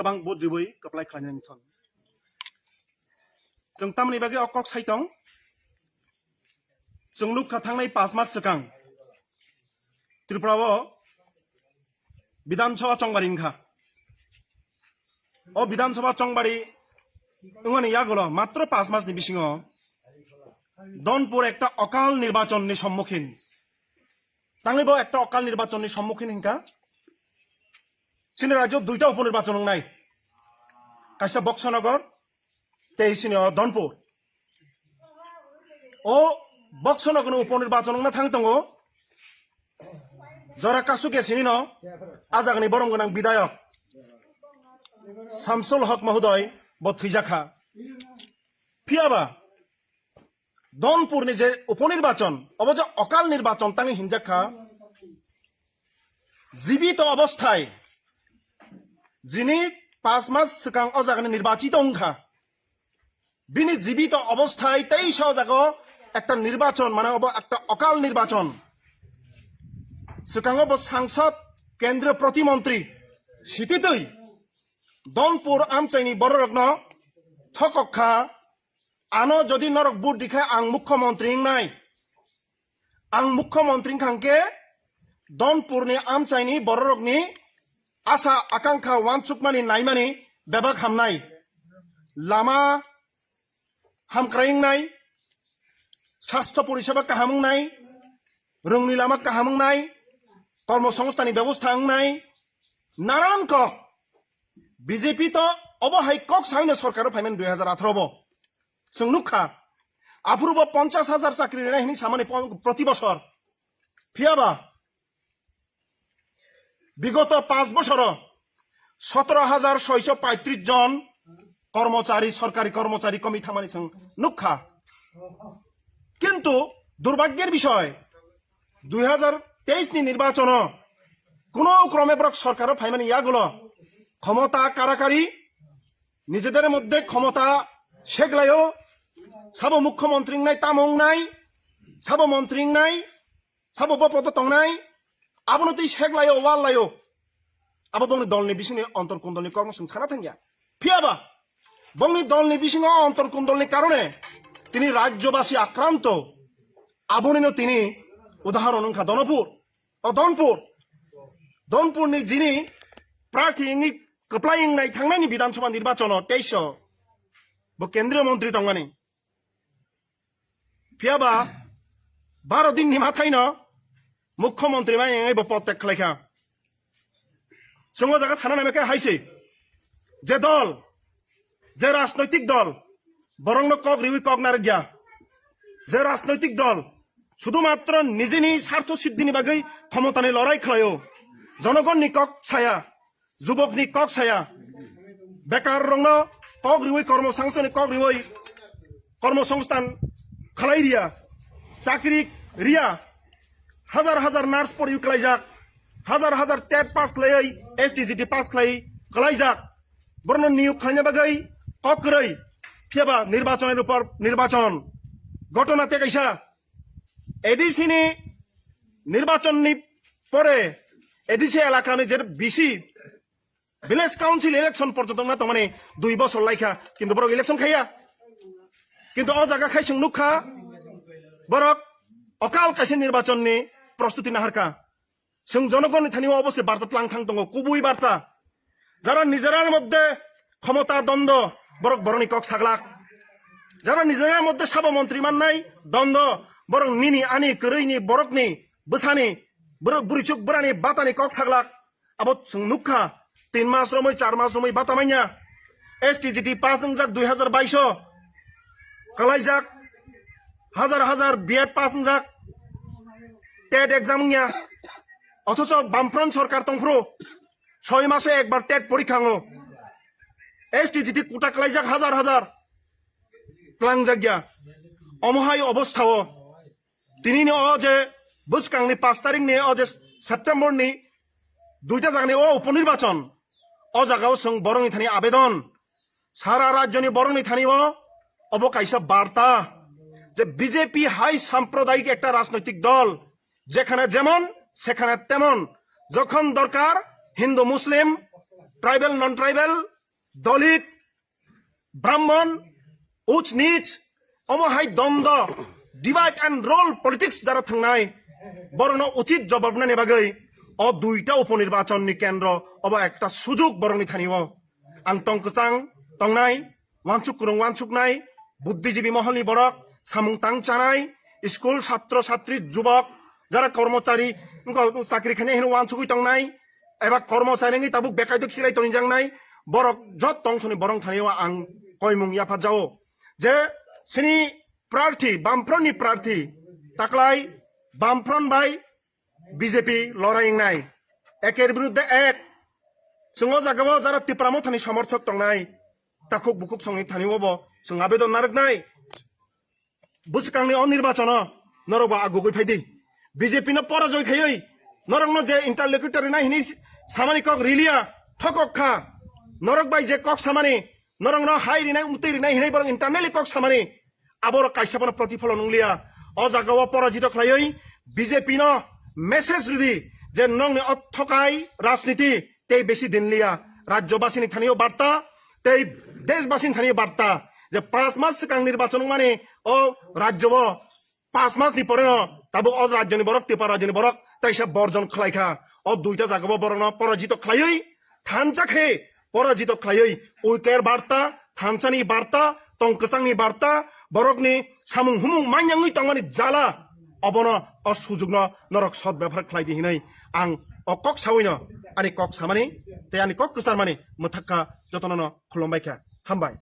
tabang bud ribui kaplai khlain thon jong tamni bagi okok saitong jong luk khathangnai 5 mas sakang Tripura বিধানসভা চংবাড়ি ইনখা ও বিধানসভা চংবাড়ি ইংনি ইয়াগুলো মাত্র 5 মাস নি বিসিং দনপুর একটা অকাল নির্বাচননি সম্মুখীন তাংলিব একটা অকাল নির্বাচননি সম্মুখীন হিংকা সিনি রাজ্য দুইটা উপনির্বাচন নাই কাইসা বক্সনগর তেইসিনি দনপুর ও বক্সনগর উপনির্বাচন না থাংতঙ্গ जरा कासुके सिनी न आजागनि बरम गोनां विधायक शामसुल हक महोदय बथैजाखा फियाबा दनपुरनि जे उपनिर्वाचन अबजे अकाल निर्वाचन तांनि हिंजाखा जीवित अवस्थाय जिनि 5 मास सिगां अजागनि निर्वाचित अंखा बिनि जीवित अवस्थाय 23 जागो একটা নির্বাচন মানে একটা অকাল নির্বাচন सिगाङाव सांसद केंद्रीय प्रतिमंत्री सिटितै दनपुर आमचाइनि बररग्न थकखा आनो जदि नरक बुट दिखाय आं मुख्यमंत्री नाय आं मुख्यमंत्री खांके दनपुरनि आमचाइनि बररगनि आशा आकांक्षा वानसुकमानि नायमानि बेबाक हामनाय लामा हामक्रायनाय स्वास्थ्य परिसेबा काहामनाय रोंनि लामा काहामनाय কর্মসংস্থানি ব্যবস্থা নাই নানান কক বিজেপি তো অবহাই কক সাইনে সরকার ফাইমেন 2018 সংনুখা আফুরব 50,000 চাকরি নেহিনি সামানি প্রতি বছর ফিয়াবা বিগত 5 বছর 17,635 জন কর্মচারী সরকারি কর্মচারী কমি থামানি নুখা কিন্তু দুর্ভাগ্যের বিষয় 2023 নির্বাচন কোন ক্রমে ব্রক সরকার ফাইমানি ইয়াগুলো ক্ষমতা কারাকারি নিজেদের মধ্যে ক্ষমতা শেগলায়ও সাব মুখ্যমন্ত্রী নাই তামং নাই সাব মন্ত্রী নাই সাব বপদ তংনাই আবনতি শেগলায়ও ওয়াললায়ও আবো বংনি দলনি বিসিনি অন্তর্কুন্দলনি কর্মসংস্থান থাঙ্গিয়া ফিয়াবা বংনি দলনি বিসিং অন্তর্কুন্দলনি কারণে তিনি রাজ্যবাসী আক্রান্ত আবনিনো তিনি उदाहरण उनका दनपुर नि जिनी प्रार्थी कप्लाइंग नाय थांनायनि विधानसभा निर्वाचन 23 बो केंद्रीय मंत्री तंगानि फियाबा 12 दिन नि माथायनो मुख्यमंत्री मा एंगाय बो पद खालायखा संग जागा साना नामेके हाइसे जे दल जे राजनैतिक दल बरंनो कक रिवि कक नारगिया जे राजनैतिक दल শুধুমাত্র নিজেনি স্বার্থ সিদ্ধিনি বাগৈ ক্ষমতানি লড়াই খেলায়ও জনগণনি কক ছায়া যুবকনি কক ছায়া বেকার রং কক রিওই কর্মসংস্থানি কক রিওই কর্মসংস্থান খালাই রিয়া চাকরি রিয়া হাজার হাজার নার্স পড়ি খালাইজাক হাজার হাজার টেট পাস খালাই এসটিজিটি পাস খালাইজাক বর্ণ নিয়োগ খালাইনা বাগৈ কক রই ফিয়াবা নির্বাচনের উপর নির্বাচন ঘটনাতে কাইসা এডিসিনি নির্বাচন পরে এডিসি এলাকানি যে বিসি ভিলেজ কাউন্সিল ইলেকশন পর্যন্ত না তো মানে 2 বছর লাইখা কিন্তু বড় ইলেকশন খাইয়া কিন্তু অ জায়গা খাইসং নুখা বরক অকাল কাছে নির্বাচননি প্রস্তুতি নাহারকা जों জনগণ থানিও অবশ্যই বার্তা প্লাং থাং দङ কুবুই বার্তা যারা নিজেরার মধ্যে ক্ষমতা দ্বন্দ্ব বরক বরণি কক সাগলাক যারা নিজেরার মধ্যে সাব মন্ত্রী মান নাই দ্বন্দ্ব বরং নিনি আনি করেইনি বরকনি বসানি বরক বুরিচুক বরানি বাতানি কক সাগলাক আবো নুখা 3 মাস রমই 4 মাস রমই বাতামাইয়া এসটিজিটি পাস যাক 2022 কলাইজাক হাজার হাজার বিএড পাস যাক টেট এক্সাম নিয়া অথচ বামফ্রন্ট সরকার তংফ্রো 6 মাসে একবার টেট পরীক্ষাঙ্গো এসটিজিটি কোটা কলাইজাক হাজার হাজার প্লাং জাগিয়া অমহাই অবস্থাও তিনি যে বুসকাংনি 5 তারিখনি যে সেপ্টেম্বরনি 2টা জায়গানি উপনির্বাচন জায়গাও जों বরংনি থানি আবেদন সারা রাজ্যনি বরংনি থানি অবকাইসা বার্তা যে বিজেপি হাই সাম্প্রদায়িক একটা রাজনৈতিক দল যেখানে যেমন সেখানে তেমন যখন দরকার হিন্দু মুসলিম ট্রাইবেল নন ট্রাইবেল দলিত ব্রাহ্মণ উচ নিচ অমহাই দ্বন্দ্ব ডিভাইড এন্ড রোল পলিটিক্স যারা থাকনাই বরং উচিত জবাব না নেবাগৈ অ দুইটা উপনির্বাচননি কেন্দ্র অব একটা সুযোগ বরংনি থানিব আং তংকচাং তংনাই ওয়ানসুক কুরং ওয়ানসুক নাই বুদ্ধিজীবী মহলনি বরক সামুং তাং চানাই স্কুল ছাত্র ছাত্রী যুবক যারা কর্মচারী চাকরি খানি হেন ওয়ানসুকুই তংনাই এবা কর্মচারী তাবুক বেকায়দ খিলাই তনিজাংনাই বরক যত তংসনি বরং থানিও আং কয়মুং ইয়াফাত যাও যে সিনি প্রার্থী বামফ্রন্টনি প্রার্থী তাকলাই বামফ্রন্ট বাই বিজেপি লড়াই নাই একের বিরুদ্ধে এক जों जागाव যারা টিপ্রামো থানি সমর্থক তংনাই তাকুক বুকুক সঙ্গে থানিব जों আবেদন নারকনাই বুসকাংনি অনির্বাচন নরবা আগুগৈ ফাইদি বিজেপি ন পরাজয় খাই নরং যে ইন্টারলোকিউটর নাই হিনি সামানি কক রিলিয়া ঠকক খা নরক বাই যে কক সামানি নরং ন হাই রিনাই উতেই রিনাই হিনাই বরং ইন্টারনালি কক সামানি আবর কাইসাপন প্রতিফলন নংলিয়া অ জাগাव পরাজিত খাই বিজেপি ন মেসেজ রিদি যে নং অথকাই রাজনীতি তেই বেশি দিন লিয়া রাজ্যবাসী স্থানীয় বার্তা তেই দেশবাসী স্থানীয় বার্তা যে 5 মাস সিকাং নির্বাচন মানে ও রাজ্য 5 মাস নি পরে তাবো অ রাজ্যনি বরক তে রাজ্যনি বরক তাইসা বর্জন খাইখা অ দুইটা জাগাব বরং পরাজিত খাই থানচাখে পরাজিত খাই উইকের বার্তা থানচানি বার্তা তংকচাংনি বার্তা বরকনি সামুং হুমুং মাইয়াংনি তংমানি জালা অবন অসুযোগ নরক সদ ব্যবহার খাইদি হিনাই আং অকক সাউইন আনি কক সামানি তে আনি কক কসার মানে মথাক্কা যতন খুলমবাইখা হামবাই